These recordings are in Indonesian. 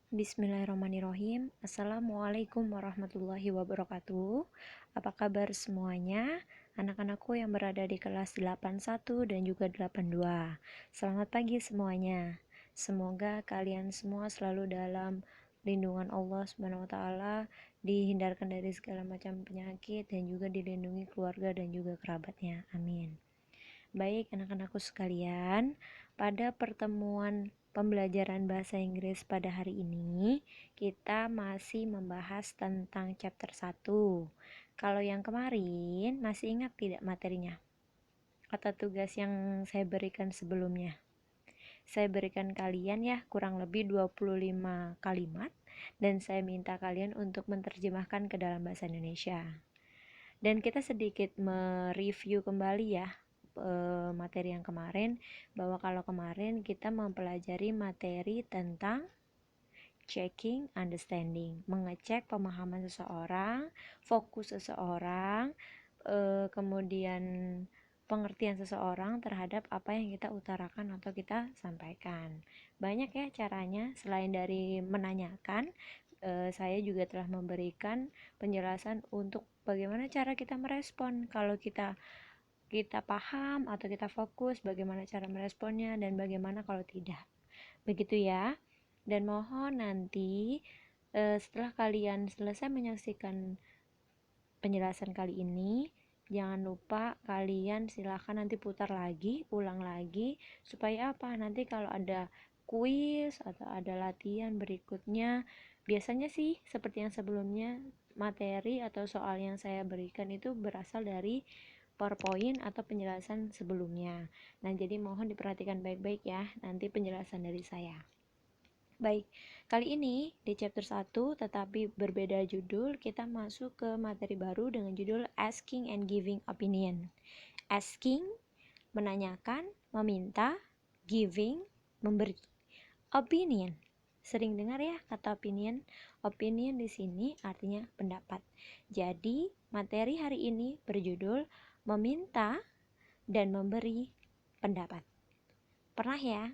Bismillahirrahmanirrahim. Assalamualaikum warahmatullahi wabarakatuh. Apa kabar semuanya? Anak-anakku yang berada di kelas 81 dan juga 82. Selamat pagi semuanya. Semoga kalian semua selalu dalam lindungan Allah Subhanahu wa taala, dihindarkan dari segala macam penyakit dan juga dilindungi keluarga dan juga kerabatnya. Amin. Baik anak-anakku sekalian, pada pertemuan pembelajaran bahasa Inggris pada hari ini, kita masih membahas tentang chapter 1. Kalau yang kemarin, masih ingat tidak materinya? Atau tugas yang saya berikan sebelumnya? Saya berikan kalian ya kurang lebih 25 kalimat dan saya minta kalian untuk menerjemahkan ke dalam bahasa Indonesia. Dan kita sedikit mereview kembali ya materi yang kemarin, bahwa kalau kemarin kita mempelajari materi tentang checking understanding, mengecek pemahaman seseorang, fokus seseorang, kemudian pengertian seseorang terhadap apa yang kita utarakan atau kita sampaikan. Banyak ya caranya, selain dari menanyakan, saya juga telah memberikan penjelasan untuk bagaimana cara kita merespon kalau kita paham atau kita fokus, bagaimana cara meresponnya dan bagaimana kalau tidak. Begitu ya. Dan mohon nanti setelah kalian selesai menyaksikan penjelasan kali ini, jangan lupa kalian silahkan nanti putar lagi, ulang lagi, supaya apa? Nanti kalau ada kuis atau ada latihan berikutnya, biasanya sih seperti yang sebelumnya, materi atau soal yang saya berikan itu berasal dari PowerPoint atau penjelasan sebelumnya. Nah, jadi mohon diperhatikan baik-baik ya nanti penjelasan dari saya. Baik, kali ini di chapter 1 tetapi berbeda judul, kita masuk ke materi baru dengan judul Asking and Giving Opinion. Asking, menanyakan, meminta, giving, memberi. Opinion, sering dengar ya kata opinion. Opinion di sini artinya pendapat. Jadi, materi hari ini berjudul meminta dan memberi pendapat. Pernah ya?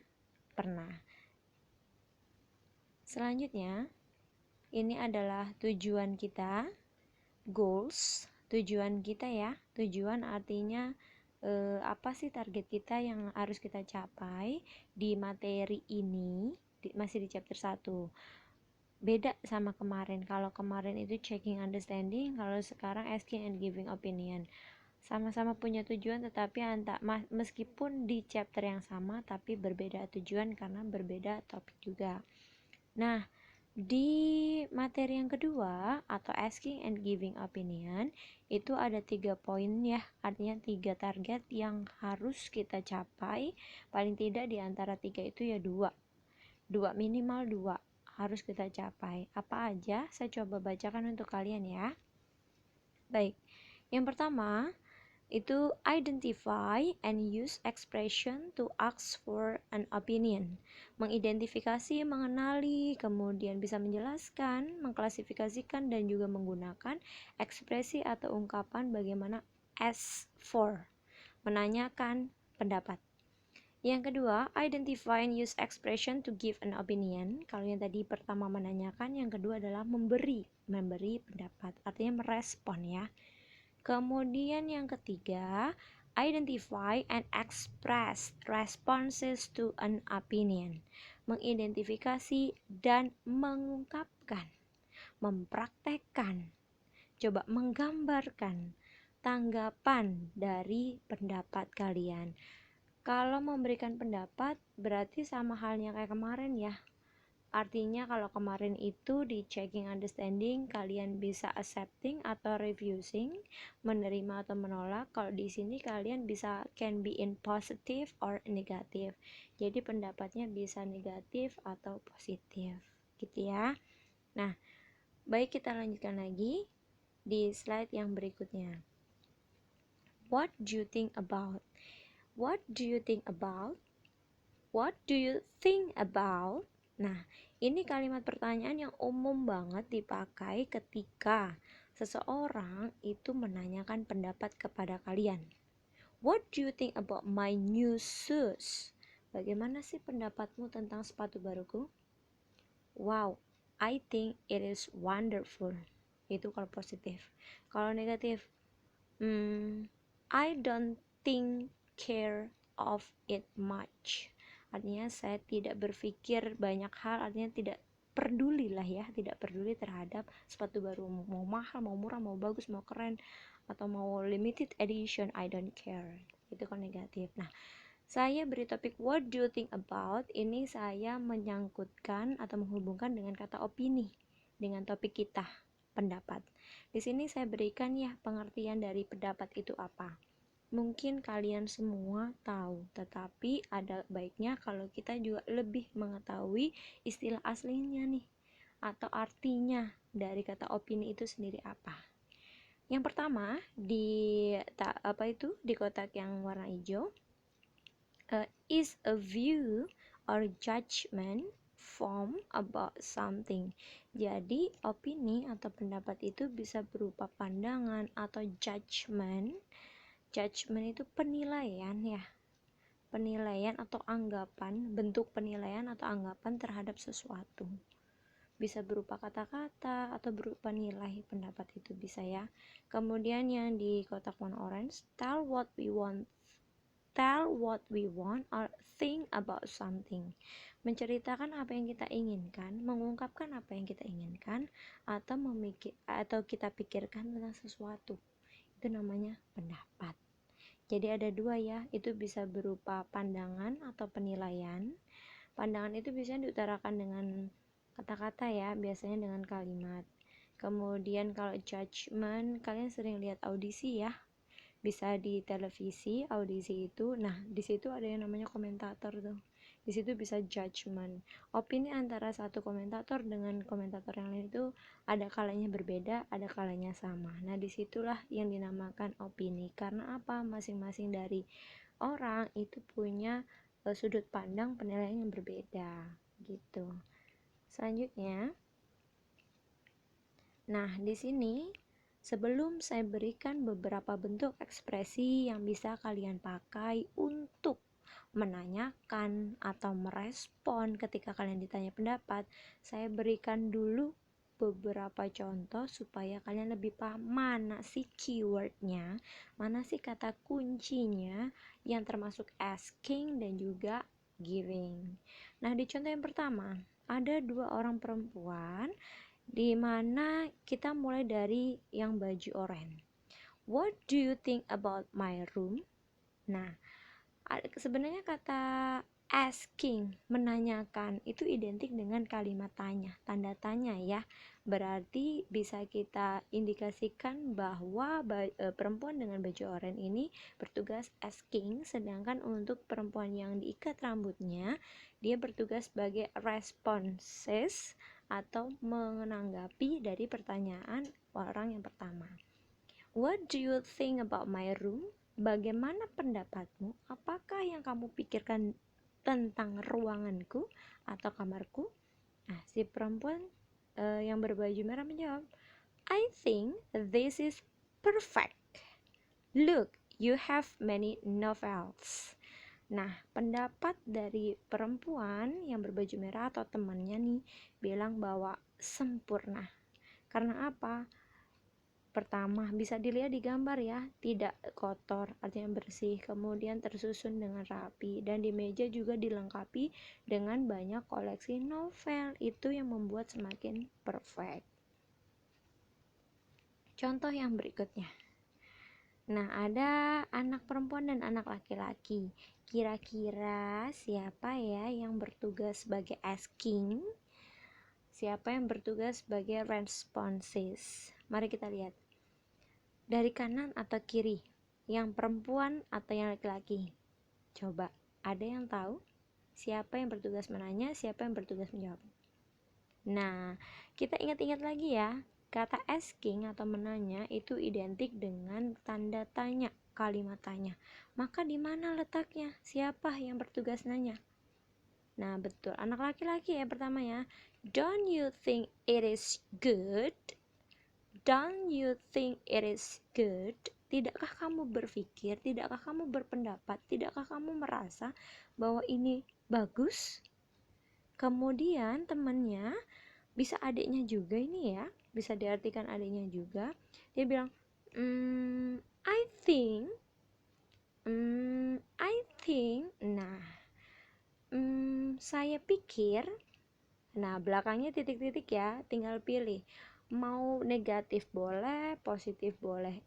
Pernah. Selanjutnya, ini adalah tujuan kita, goals, tujuan kita ya. Tujuan artinya apa sih target kita yang harus kita capai di materi ini, masih di chapter 1. Beda sama kemarin. Kalau kemarin itu checking understanding, kalau sekarang asking and giving opinion. Sama-sama punya tujuan, tetapi meskipun di chapter yang sama tapi berbeda tujuan karena berbeda topik juga. Nah, di materi yang kedua atau asking and giving opinion itu ada 3 poin ya, artinya 3 target yang harus kita capai. Paling tidak di antara 3 itu ya 2, minimal 2 harus kita capai. Apa aja? Saya coba bacakan untuk kalian ya. Baik, yang pertama itu identify and use expression to ask for an opinion. Mengidentifikasi, mengenali, kemudian bisa menjelaskan, mengklasifikasikan dan juga menggunakan ekspresi atau ungkapan bagaimana ask for, menanyakan pendapat. Yang kedua, identify and use expression to give an opinion. Kalau yang tadi pertama menanyakan, yang kedua adalah memberi pendapat, artinya merespon ya. Kemudian yang ketiga, identify and express responses to an opinion. Mengidentifikasi dan mengungkapkan, mempraktekkan, coba menggambarkan tanggapan dari pendapat kalian. Kalau memberikan pendapat berarti sama halnya kayak kemarin ya. Artinya kalau kemarin itu di checking understanding kalian bisa accepting atau refusing, menerima atau menolak. Kalau di sini kalian bisa can be in positive or negative. Jadi pendapatnya bisa negatif atau positif, gitu ya. Nah, baik kita lanjutkan lagi di slide yang berikutnya. What do you think about? What do you think about? What do you think about? Nah, ini kalimat pertanyaan yang umum banget dipakai ketika seseorang itu menanyakan pendapat kepada kalian. What do you think about my new shoes? Bagaimana sih pendapatmu tentang sepatu baruku? wow, I think it is wonderful. Itu kalau positif. Kalau negatif, I don't think care of it much. Artinya saya tidak berpikir banyak hal, artinya tidak peduli lah ya, tidak peduli terhadap sepatu baru, mau mahal, mau murah, mau bagus, mau keren, atau mau limited edition, I don't care. Itu kalau negatif. Nah, saya beri topik what do you think about, ini saya menyangkutkan atau menghubungkan dengan kata opini dengan topik kita, pendapat. Di sini saya berikan ya pengertian dari pendapat itu apa. Mungkin kalian semua tahu, tetapi ada baiknya kalau kita juga lebih mengetahui istilah aslinya nih, atau artinya dari kata opini itu sendiri apa. Yang pertama di kotak yang warna hijau, is a view or judgment form about something. Jadi opini atau pendapat itu bisa berupa pandangan atau judgment. Judgment itu penilaian ya, penilaian atau anggapan, bentuk penilaian atau anggapan terhadap sesuatu. Bisa berupa kata-kata atau berupa nilai pendapat itu bisa ya. Kemudian yang di kotak warna orange, tell what we want or think about something. Menceritakan apa yang kita inginkan, mengungkapkan apa yang kita inginkan, atau kita pikirkan tentang sesuatu. Itu namanya pendapat. Jadi ada dua ya, itu bisa berupa pandangan atau penilaian. Pandangan itu biasanya diutarakan dengan kata-kata ya, biasanya dengan kalimat. Kemudian kalau judgment, kalian sering lihat audisi ya, bisa di televisi audisi itu. Nah, di situ ada yang namanya komentator tuh. Di situ bisa judgment. Opini antara satu komentator dengan komentator yang lain itu ada kalanya berbeda, ada kalanya sama. Nah, disitulah yang dinamakan opini. Karena apa? Masing-masing dari orang itu punya sudut pandang penilaian yang berbeda gitu. Selanjutnya, nah di sini sebelum saya berikan beberapa bentuk ekspresi yang bisa kalian pakai untuk menanyakan atau merespon ketika kalian ditanya pendapat, saya berikan dulu beberapa contoh supaya kalian lebih paham mana sih keywordnya, mana sih kata kuncinya yang termasuk asking dan juga giving. Nah, di contoh yang pertama, ada dua orang perempuan di mana kita mulai dari yang baju oranye. What do you think about my room? Nah, sebenarnya kata asking, menanyakan, itu identik dengan kalimat tanya, tanda tanya ya. Berarti bisa kita indikasikan bahwa perempuan dengan baju oranye ini bertugas asking, sedangkan untuk perempuan yang diikat rambutnya, dia bertugas sebagai responses atau menanggapi dari pertanyaan orang yang pertama. What do you think about my room? Bagaimana pendapatmu? Apakah yang kamu pikirkan tentang ruanganku atau kamarku? Nah, si perempuan yang berbaju merah menjawab, I think this is perfect. Look, you have many novels. Nah, pendapat dari perempuan yang berbaju merah atau temannya nih bilang bahwa sempurna. Karena apa? Pertama, bisa dilihat di gambar ya, tidak kotor, artinya bersih, kemudian tersusun dengan rapi, dan di meja juga dilengkapi dengan banyak koleksi novel. Itu yang membuat semakin perfect. Contoh yang berikutnya. Nah, ada anak perempuan dan anak laki-laki. Kira-kira siapa ya yang bertugas sebagai asking? Siapa yang bertugas sebagai responses? Mari kita lihat. Dari kanan atau kiri, yang perempuan atau yang laki-laki? Coba, ada yang tahu siapa yang bertugas menanya, siapa yang bertugas menjawab? Nah, kita ingat-ingat lagi ya, kata asking atau menanya itu identik dengan tanda tanya, kalimat tanya. Maka di mana letaknya? Siapa yang bertugas nanya? Nah, betul, anak laki-laki ya pertama ya. Don't you think it is good? Don't you think it is good? Tidakkah kamu berpikir, tidakkah kamu berpendapat, tidakkah kamu merasa bahwa ini bagus? Kemudian temannya, bisa adiknya juga ini ya, bisa diartikan adiknya juga. Dia bilang, I think, I think. Nah, saya pikir. Nah, belakangnya titik-titik ya, tinggal pilih. Mau negatif boleh, positif boleh.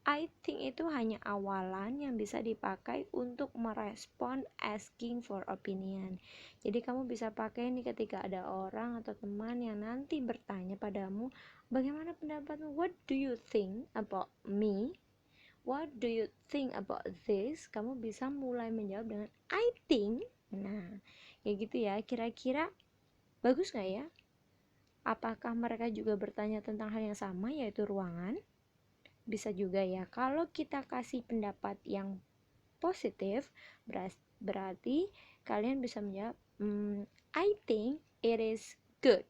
I think itu hanya awalan yang bisa dipakai untuk merespon asking for opinion. Jadi kamu bisa pakai ini ketika ada orang atau teman yang nanti bertanya padamu, bagaimana pendapatmu? What do you think about me? What do you think about this? Kamu bisa mulai menjawab dengan I think. Nah, kayak gitu ya. Kira-kira bagus nggak ya? Apakah mereka juga bertanya tentang hal yang sama, yaitu ruangan? Bisa juga ya. Kalau kita kasih pendapat yang positif, berarti kalian bisa menjawab, I think it is good.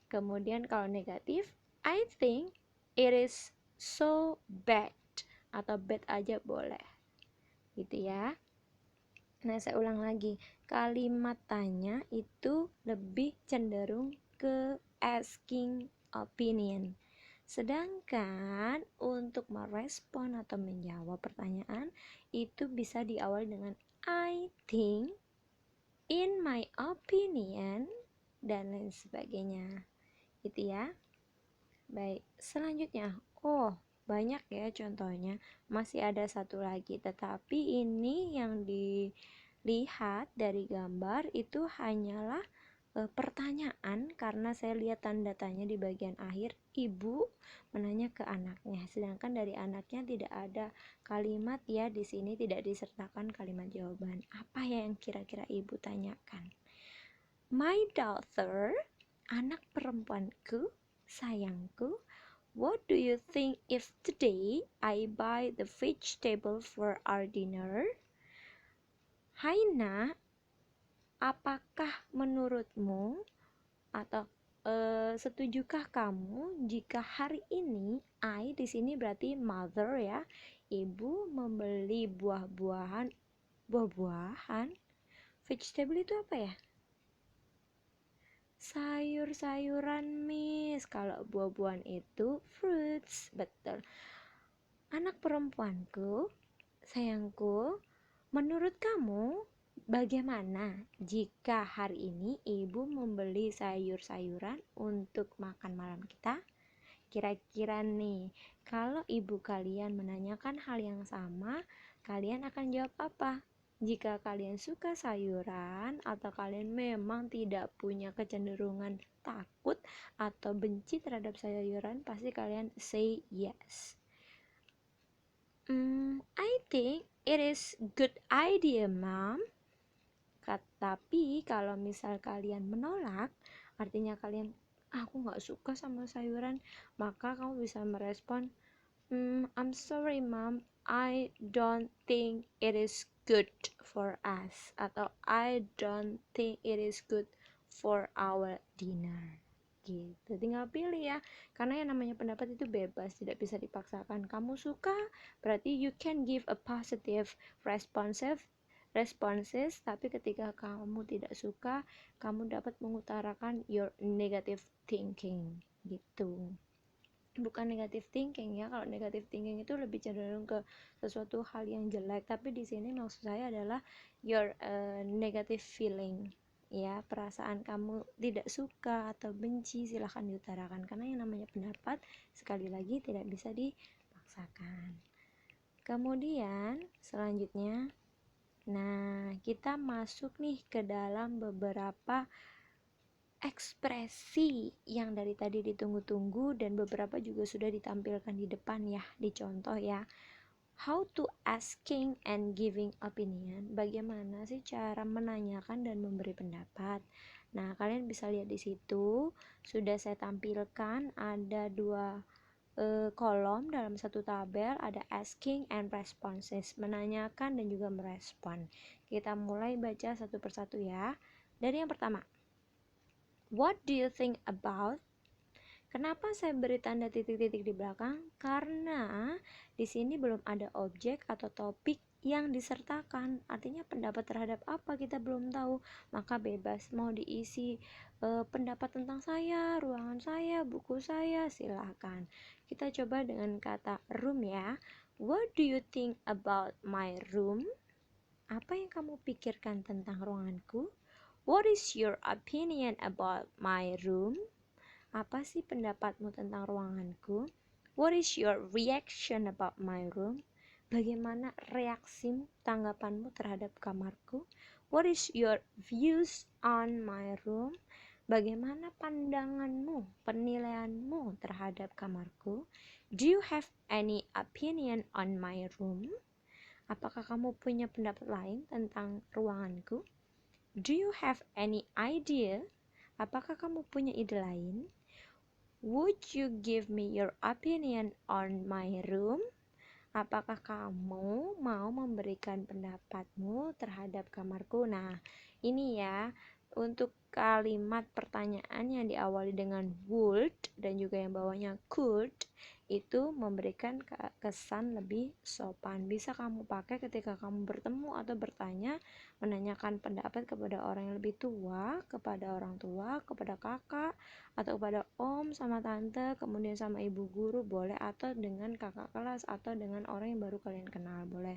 Kemudian kalau negatif, I think it is so bad. Atau bad aja boleh. Gitu ya. Nah, saya ulang lagi. Kalimat tanya itu lebih cenderung ke asking opinion. Sedangkan untuk merespon atau menjawab pertanyaan itu bisa diawali dengan I think, in my opinion, dan lain sebagainya. Gitu ya. Baik, selanjutnya. Oh, banyak ya contohnya. Masih ada satu lagi, tetapi ini yang dilihat dari gambar itu hanyalah pertanyaan, karena saya lihat tanda tanya di bagian akhir. Ibu menanya ke anaknya, sedangkan dari anaknya tidak ada kalimat ya, di sini tidak disertakan kalimat jawaban. Apa ya yang kira-kira ibu tanyakan? My daughter, anak perempuanku, sayangku, what do you think if today I buy the vegetable for our dinner? Hai nak, apakah menurutmu atau setujukah kamu jika hari ini I di sini berarti mother ya, ibu membeli buah-buahan. Vegetable itu apa ya? Sayur-sayuran, Miss. Kalau buah-buahan itu fruits. Betul. Anak perempuanku, sayangku, menurut kamu bagaimana jika hari ini ibu membeli sayur-sayuran untuk makan malam kita? Kira-kira nih, kalau ibu kalian menanyakan hal yang sama, kalian akan jawab apa? Jika kalian suka sayuran atau kalian memang tidak punya kecenderungan takut atau benci terhadap sayuran, pasti kalian say yes. I think it is good idea, Mom. Tapi kalau misal kalian menolak, artinya kalian aku nggak suka sama sayuran, maka kamu bisa merespon, I'm sorry mom, I don't think it is good for us, atau I don't think it is good for our dinner. Gitu, tinggal pilih ya, karena yang namanya pendapat itu bebas, tidak bisa dipaksakan. Kamu suka berarti you can give a positive responses, tapi ketika kamu tidak suka, kamu dapat mengutarakan your negative thinking gitu. Bukan negative thinking ya, kalau negative thinking itu lebih cenderung ke sesuatu hal yang jelek, tapi di sini maksud saya adalah your negative feeling ya, perasaan kamu tidak suka atau benci, silahkan diutarakan, karena yang namanya pendapat sekali lagi tidak bisa dipaksakan. Kemudian selanjutnya, nah kita masuk nih ke dalam beberapa ekspresi yang dari tadi ditunggu-tunggu, dan beberapa juga sudah ditampilkan di depan ya, dicontoh ya. How to asking and giving opinion. Bagaimana sih cara menanyakan dan memberi pendapat? Nah, kalian bisa lihat di situ sudah saya tampilkan ada dua kolom dalam satu tabel, ada asking and responses, menanyakan dan juga merespon. Kita mulai baca satu persatu ya. Dari yang pertama, what do you think about? Kenapa saya beri tanda titik-titik di belakang? Karena di sini belum ada objek atau topik yang disertakan, artinya pendapat terhadap apa kita belum tahu, maka bebas mau diisi pendapat tentang saya, ruangan saya, buku saya, silahkan. Kita coba dengan kata room ya. What do you think about my room? Apa yang kamu pikirkan tentang ruanganku? What is your opinion about my room? Apa sih pendapatmu tentang ruanganku? What is your reaction about my room? Bagaimana reaksi tanggapanmu terhadap kamarku? What is your views on my room? Bagaimana pandanganmu, penilaianmu terhadap kamarku? Do you have any opinion on my room? Apakah kamu punya pendapat lain tentang ruanganku? Do you have any idea? Apakah kamu punya ide lain? Would you give me your opinion on my room? Apakah kamu mau memberikan pendapatmu terhadap kamarku? Nah, ini ya, untuk kalimat pertanyaan yang diawali dengan would dan juga yang bawahnya could, itu memberikan kesan lebih sopan. Bisa kamu pakai ketika kamu bertemu atau bertanya, menanyakan pendapat kepada orang yang lebih tua, kepada orang tua, kepada kakak, atau kepada om sama tante, kemudian sama ibu guru boleh, atau dengan kakak kelas, atau dengan orang yang baru kalian kenal boleh.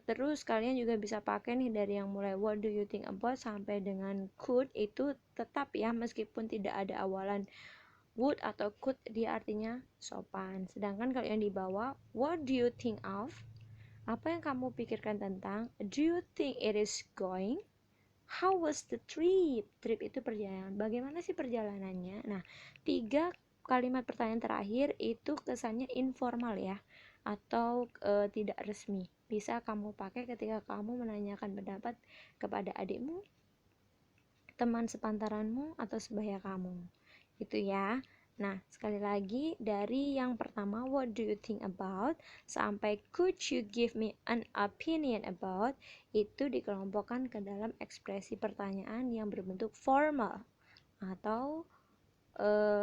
Terus kalian juga bisa pakai nih dari yang mulai what do you think about sampai dengan could, itu tetap ya, meskipun tidak ada awalan would atau could, dia artinya sopan. Sedangkan kalau yang di bawah what do you think of, apa yang kamu pikirkan tentang, do you think it is going, how was the trip? Trip itu perjalanan. Bagaimana sih perjalanannya? Nah, 3 kalimat pertanyaan terakhir itu kesannya informal ya, atau tidak resmi. Bisa kamu pakai ketika kamu menanyakan pendapat kepada adikmu, teman sepantaranmu, atau sebaya kamu. Itu ya. Nah, sekali lagi dari yang pertama what do you think about sampai could you give me an opinion about, itu dikelompokkan ke dalam ekspresi pertanyaan yang berbentuk formal atau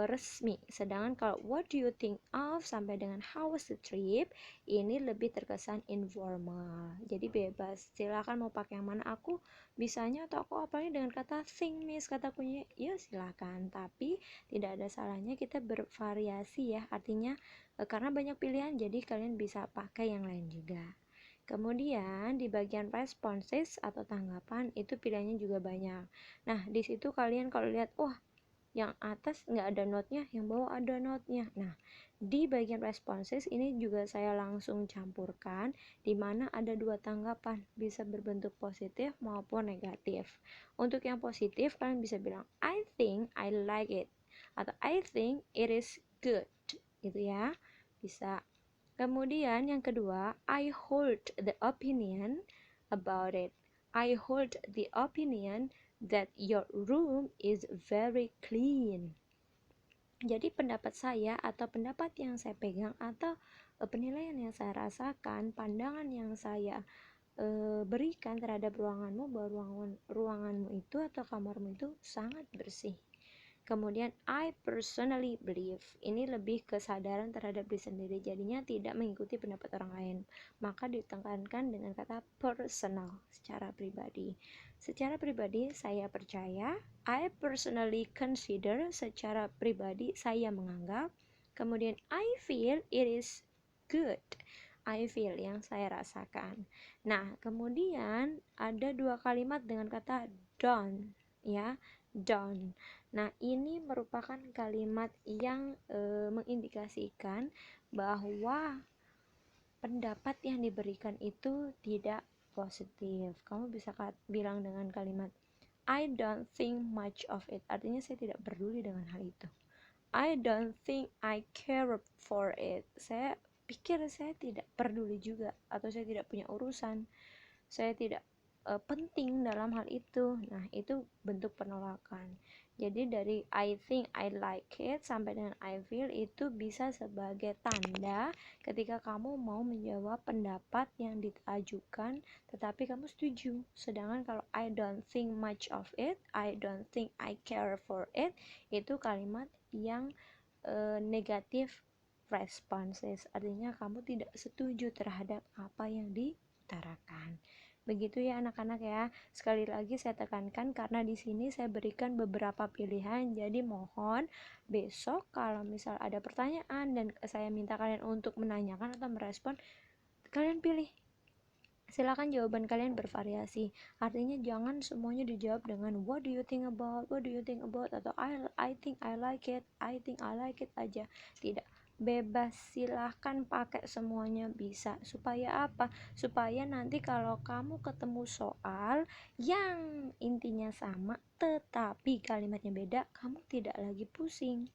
resmi. Sedangkan kalau what do you think of sampai dengan how was the trip, ini lebih terkesan informal. Jadi bebas, silakan mau pakai yang mana. Aku bisanya atau aku apalagi dengan kata think miss, kata kuncinya ya silakan, tapi tidak ada salahnya kita bervariasi ya, artinya karena banyak pilihan jadi kalian bisa pakai yang lain juga. Kemudian di bagian responses atau tanggapan itu pilihannya juga banyak. Nah, di situ kalian kalau lihat, wah yang atas nggak ada notnya, yang bawah ada notnya. Nah, di bagian responses ini juga saya langsung campurkan, di mana ada 2 tanggapan, bisa berbentuk positif maupun negatif. Untuk yang positif kalian bisa bilang I think I like it, atau I think it is good, gitu ya, bisa. Kemudian yang kedua, I hold the opinion about it. I hold the opinion that your room is very clean. Jadi pendapat saya atau pendapat yang saya pegang atau penilaian yang saya rasakan, pandangan yang saya berikan terhadap ruanganmu, bahwa ruanganmu itu atau kamarmu itu sangat bersih. Kemudian I personally believe, ini lebih kesadaran terhadap diri sendiri, jadinya tidak mengikuti pendapat orang lain, maka ditekankan dengan kata personal, secara pribadi. Secara pribadi saya percaya, I personally consider, secara pribadi saya menganggap. Kemudian I feel it is good, I feel yang saya rasakan. Nah, kemudian ada 2 kalimat dengan kata don't ya, don't. Nah, ini merupakan kalimat yang mengindikasikan bahwa pendapat yang diberikan itu tidak positif. Kamu bisa bilang dengan kalimat I don't think much of it, artinya saya tidak peduli dengan hal itu. I don't think I care for it, saya pikir saya tidak peduli juga, atau saya tidak punya urusan, saya tidak penting dalam hal itu. Nah, itu bentuk penolakan. Jadi dari I think I like it sampai dengan I feel itu bisa sebagai tanda ketika kamu mau menjawab pendapat yang diajukan tetapi kamu setuju. Sedangkan kalau I don't think much of it, I don't think I care for it, itu kalimat yang negatif responses, artinya kamu tidak setuju terhadap apa yang utarakan. Begitu ya anak-anak ya. Sekali lagi saya tekankan karena di sini saya berikan beberapa pilihan. Jadi mohon besok kalau misal ada pertanyaan dan saya minta kalian untuk menanyakan atau merespon, kalian pilih. Silakan jawaban kalian bervariasi. Artinya jangan semuanya dijawab dengan what do you think about, atau I think I like it, aja. Tidak, bebas, silahkan pakai semuanya bisa. Supaya apa? Supaya nanti kalau kamu ketemu soal yang intinya sama tetapi kalimatnya beda, kamu tidak lagi pusing.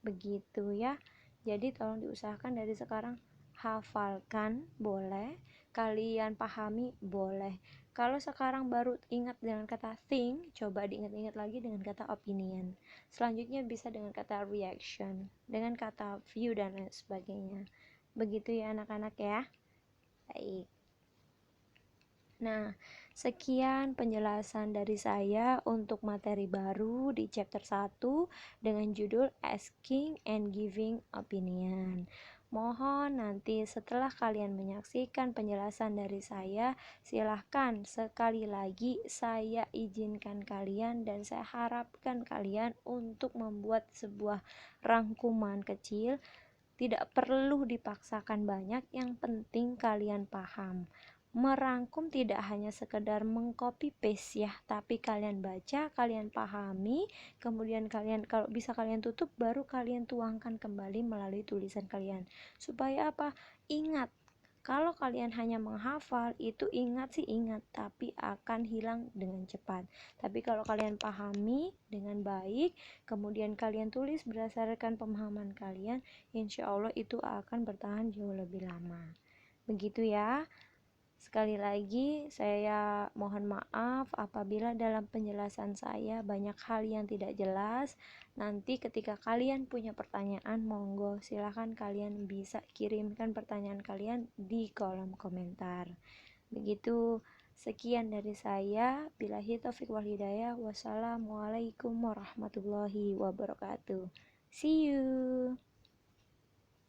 Begitu ya. Jadi tolong diusahakan dari sekarang, hafalkan boleh, kalian pahami boleh. Kalau sekarang baru ingat dengan kata think, coba diingat-ingat lagi dengan kata opinion. Selanjutnya bisa dengan kata reaction, dengan kata view dan lain sebagainya. Begitu ya anak-anak ya. Baik. Nah, sekian penjelasan dari saya untuk materi baru di chapter 1 dengan judul Asking and Giving Opinion. Mohon nanti setelah kalian menyaksikan penjelasan dari saya, silahkan sekali lagi saya izinkan kalian dan saya harapkan kalian untuk membuat sebuah rangkuman kecil. Tidak perlu dipaksakan banyak, yang penting kalian paham. Merangkum tidak hanya sekedar mengcopy paste ya, tapi kalian baca, kalian pahami, kemudian kalian kalau bisa kalian tutup, baru kalian tuangkan kembali melalui tulisan kalian. Supaya apa? Ingat, kalau kalian hanya menghafal, itu ingat sih ingat, tapi akan hilang dengan cepat. Tapi kalau kalian pahami dengan baik, kemudian kalian tulis berdasarkan pemahaman kalian, insya Allah itu akan bertahan jauh lebih lama. Begitu ya. Sekali lagi saya mohon maaf apabila dalam penjelasan saya banyak hal yang tidak jelas. Nanti ketika kalian punya pertanyaan, monggo silahkan kalian bisa kirimkan pertanyaan kalian di kolom komentar. Begitu, sekian dari saya. Billahi taufiq wal hidayah. Wassalamualaikum warahmatullahi wabarakatuh. See you.